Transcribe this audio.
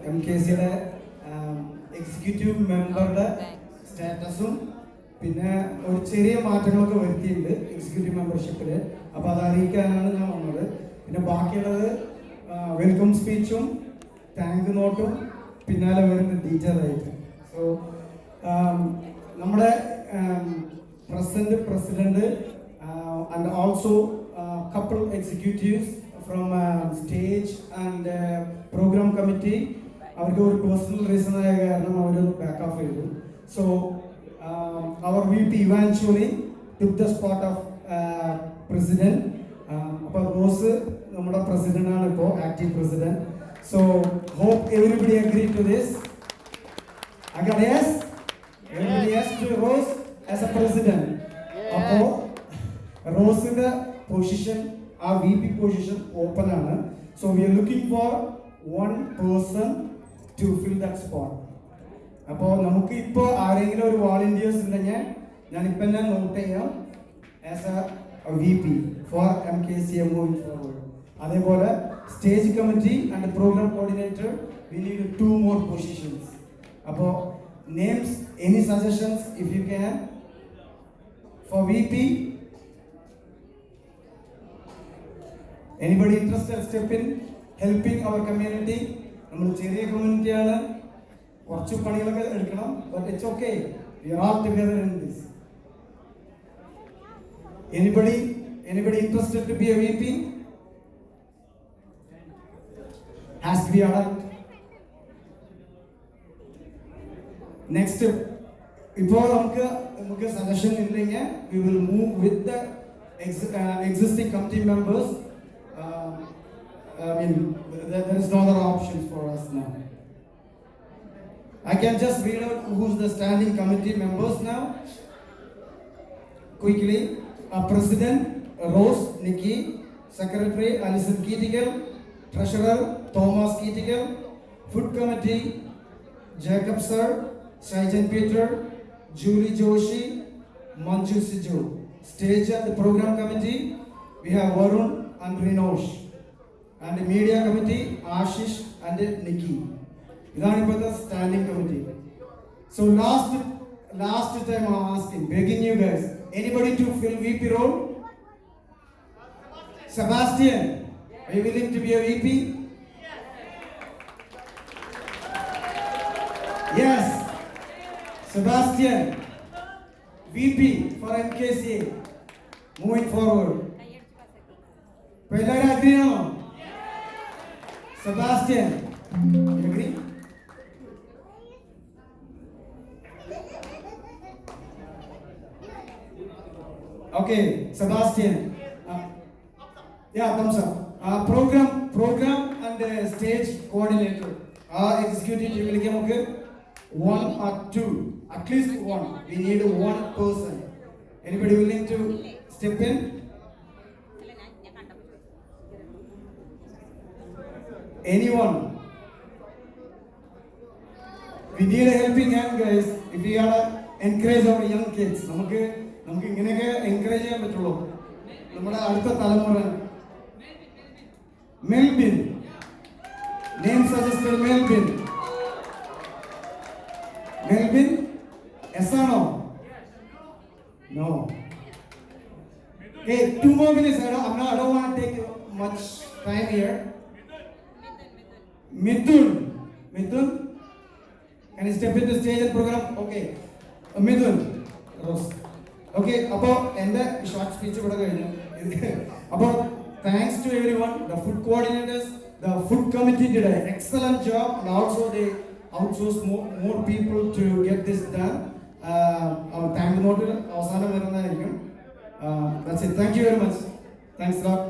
M K സിയുടെ executive മെമ്പറുടെ സ്റ്റാറ്റസും പിന്നെ ഒരു ചെറിയ മാറ്റങ്ങളൊക്കെ വരുത്തിയിട്ടുണ്ട് എക്സിക്യൂട്ടീവ് മെമ്പർഷിപ്പിൽ. അപ്പോൾ അത് അറിയിക്കാനാണ് ഞാൻ വന്നത്. പിന്നെ ബാക്കിയുള്ളത് വെൽക്കം സ്പീച്ചും താങ്ക് നോട്ടും പിന്നാലെ വരുന്ന ഡീറ്റെയിൽ ആയിട്ട്. സോ നമ്മുടെ president and also couple executives from stage and program committee അവർക്ക് ഒരു പേഴ്സണൽ റീസൺ ആയ കാരണം അവരൊന്ന് ബാക്ക് ഓഫ് ചെയ്തു. So our VP eventually took the spot of president. അപ്പോൾ റോസ് നമ്മുടെ പ്രസിഡന്റ് ആണ് ഇപ്പോൾ, active president. So hope everybody agree to this. Again, yes? Everybody yes to Rose as a president. അപ്പോൾ റോസിന്റെ position, ആ VP position open ആണ്. So we are looking for one person to fill that spot. അപ്പോൾ നമുക്ക് ഇപ്പോൾ ആരെങ്കിലും ഒരു volunteers ഉണ്ടെങ്കിൽ ഞാനിപ്പോൾ തന്നെ നോട്ട് ചെയ്യാം as a VP for MKCA moving forward. അതേപോലെ stage committee and programme coordinator we need 2 more positions. അപ്പോൾ names, any suggestions if you can for VP? Anybody interested step in helping our community? നമ്മൾ ചെറിയ കമ്മ്യൂണിറ്റിയാണ്, കുറച്ച് പണികളൊക്കെ എടുക്കണം, but it's okay, we are all together in this. Anybody interested to be a VP? Has to be adult. Next, ഇപ്പോൾ നമുക്ക് suggestion ഇല്ലെങ്കിൽ we will move with the existing committee members. I mean, there is no other options for us now. I can just read out who's the standing committee members now. Quickly, President Rose Nikki, Secretary Alison Keetigal, Treasurer Thomas Keetigal, Food Committee Jacob Sir, Sajan Peter, Julie Joshi, Manju Siju. Stage and the Program Committee we have Varun and Rinosh, and the Media Committee Ashish and Nikki. ഇതാണ് ഇപ്പോഴത്തെ standing committee. So last time I am asking, begging you guys, anybody to fill VP role? Sebastian, are you willing to be a VP? Yes, Sebastian, VP for MKCA moving forward. എല്ലാവരും agree ആണോ? Sebastian, you agree? Okay, Sebastian. Yeah, thumbs up. Program and stage coordinator. Executive team will give okay 1 or 2, at least 1. We need 1 person. Anybody willing to step in? Anyone? We need a helping hand, guys. If we are encourage our young kids, നമുക്ക് ഇങ്ങനെയൊക്കെ encourage ചെയ്യാൻ പറ്റുള്ളൂ. നമ്മുടെ അടുത്ത തലമുറ. Melbin, name suggested Melbin. Melbin S ആണോ? No. Hey, 2 more minutes. I don't want to take much time here. Mithun, can you step into stage and program? Okay, Mithun, Rose. Okay, അപ്പോൾ എൻ്റെ ഷോർട്ട് സ്പീച്ച് ഇവിടെ കഴിഞ്ഞു. അപ്പോൾ thanks to everyone, the food coordinators, the food committee did an excellent job and also they outsource more people to get this done. Thank note അവസാനം വരുന്നതായിരിക്കും. That's it. Thank you very much. Thanks a lot.